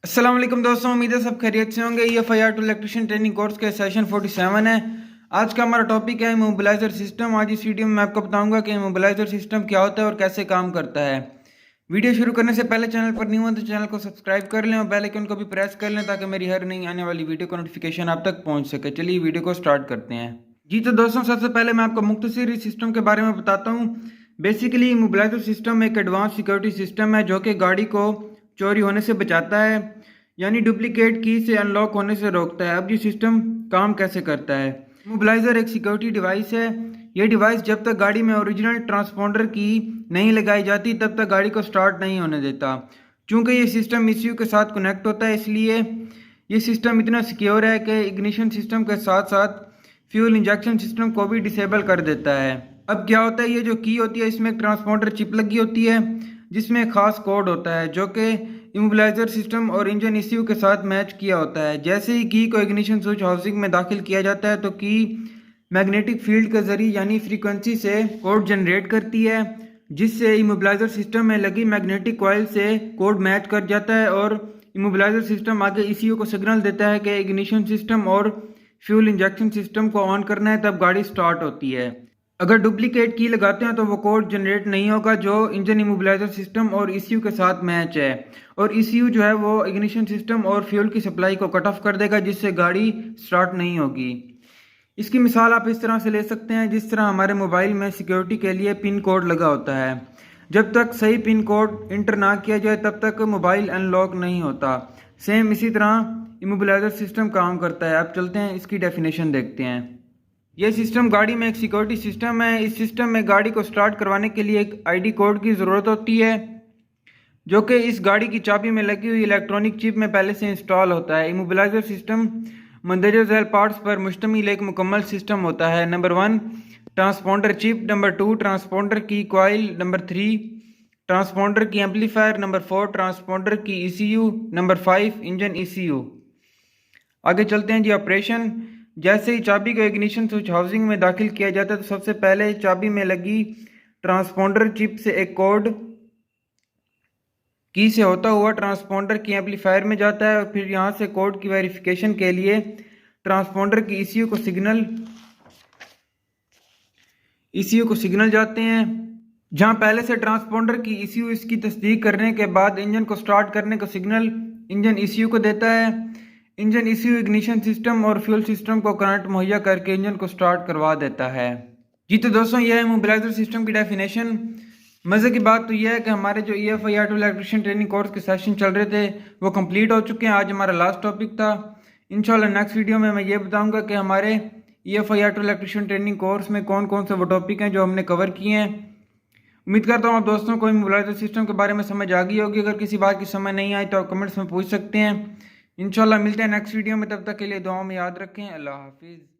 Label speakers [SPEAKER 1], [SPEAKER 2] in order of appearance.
[SPEAKER 1] अस्सलाम वालेकुम दोस्तों, उम्मीद है सब खैरियत से होंगे। EFIR to electrician training course के सेशन 47 है। आज का हमारा टॉपिक है इमोबिलाइजर सिस्टम। आज इस वीडियो में मैं आपको बताऊंगा कि इमोबिलाइजर सिस्टम क्या होता है और कैसे काम करता है। वीडियो शुरू करने से पहले चैनल पर न्यू हो तो चैनल को सब्सक्राइब कर लें और बेल आइकन को भी प्रेस कर लें ताकि मेरी हर नई आने वाली वीडियो का नोटिफिकेशन आप तक पहुँच सके। चलिए वीडियो को स्टार्ट करते हैं। जी तो दोस्तों, सबसे पहले मैं आपको मुख्तसर इस सिस्टम के बारे में बताता हूँ। बेसिकली इमोबिलाइजर सिस्टम एक एडवांस सिक्योरिटी सिस्टम है जो कि गाड़ी को चोरी होने से बचाता है, यानी डुप्लीकेट की से अनलॉक होने से रोकता है। अब ये सिस्टम काम कैसे करता है। इमोबिलाइजर एक सिक्योरिटी डिवाइस है। ये डिवाइस जब तक गाड़ी में ओरिजिनल ट्रांसपोंडर की नहीं लगाई जाती तब तक गाड़ी को स्टार्ट नहीं होने देता। चूँकि ये सिस्टम ECU के साथ कनेक्ट होता है, इसलिए ये सिस्टम इतना सिक्योर है कि इग्निशन सिस्टम के साथ साथ फ्यूल इंजेक्शन सिस्टम को भी डिसेबल कर देता है। अब क्या होता है, ये जो की होती है इसमें एक ट्रांसपोंडर चिप लगी होती है जिसमें एक खास कोड होता है जो कि इमोबिलाइजर सिस्टम और इंजन ECU के साथ मैच किया होता है। जैसे ही की को इग्निशन स्विच हाउसिंग में दाखिल किया जाता है तो की मैग्नेटिक फील्ड के जरिए यानी फ्रीक्वेंसी से कोड जनरेट करती है, जिससे इमोबिलाइजर सिस्टम में लगी मैग्नेटिक कॉइल से कोड मैच कर जाता है और इमोबिलाइजर सिस्टम आगे ECU को सिग्नल देता है कि इग्निशन सिस्टम और फ्यूल इंजेक्शन सिस्टम को ऑन करना है, तब गाड़ी स्टार्ट होती है। अगर डुप्लीकेट की लगाते हैं तो वो कोड जनरेट नहीं होगा जो इंजन इमोबिलाइजर सिस्टम और ECU के साथ मैच है, और ECU जो है वो इग्निशन सिस्टम और फ्यूल की सप्लाई को कट ऑफ कर देगा, जिससे गाड़ी स्टार्ट नहीं होगी। इसकी मिसाल आप इस तरह से ले सकते हैं जिस तरह हमारे मोबाइल में सिक्योरिटी के लिए पिन कोड लगा होता है। जब तक सही पिन कोड इंटर ना किया जाए तब तक मोबाइल अनलॉक नहीं होता। सेम इसी तरह इमोबिलाइजर सिस्टम काम करता है। अब चलते हैं इसकी डेफिनेशन देखते हैं। यह सिस्टम गाड़ी में एक सिक्योरिटी सिस्टम है। इस सिस्टम में गाड़ी को स्टार्ट करवाने के लिए एक ID कोड की ज़रूरत होती है जो कि इस गाड़ी की चाबी में लगी हुई इलेक्ट्रॉनिक चिप में पहले से इंस्टॉल होता है। इमोबिलाइजर सिस्टम मंदरजा झैल पार्ट्स पर मुश्तमिल एक मुकम्मल सिस्टम होता है। Number 1 transponder chip, number 2 transponder की कॉइल, नंबर 3 ट्रांसपोंडर की एम्पलीफायर, नंबर 4 ट्रांसपोंडर की ECU, नंबर 5 इंजन ECU। आगे चलते हैं जी ऑपरेशन। जैसे ही चाबी को इग्निशन स्विच हाउसिंग में दाखिल किया जाता है तो सबसे पहले चाबी में लगी ट्रांसपोंडर चिप से एक कोड की से होता हुआ ट्रांसपोंडर की एम्पलीफायर में जाता है और फिर यहाँ से कोड की वेरिफिकेशन के लिए ट्रांसपोंडर की ECU को सिग्नल जाते हैं, जहाँ पहले से ट्रांसपोंडर की ECU इसकी तस्दीक करने के बाद इंजन को स्टार्ट करने का सिग्नल इंजन ECU को देता है। इंजन ECU इग्निशन सिस्टम और फ्यूल सिस्टम को करंट मुहैया करके इंजन को स्टार्ट करवा देता है। जी तो दोस्तों, यह है इमोबिलाइजर सिस्टम की डेफिनेशन। मज़े की बात तो यह है कि हमारे जो EFIR to electrician training course के सेशन चल रहे थे वो कंप्लीट हो चुके हैं। आज हमारा लास्ट टॉपिक था। इंशाल्लाह नेक्स्ट वीडियो में मैं ये बताऊंगा कि हमारे EFIR to electrician training course में कौन कौन से वो टॉपिक हैं जो हमने कवर किए हैं। उम्मीद करता हूँ आप दोस्तों को इमोबिलाइजर सिस्टम के बारे में समझ आ गई होगी। अगर किसी बात की समझ नहीं आई तो आप कमेंट्स में पूछ सकते हैं। इंशाल्लाह मिलते हैं नेक्स्ट वीडियो में, तब तक के लिए दुआओं में याद रखें। अल्लाह हाफिज़।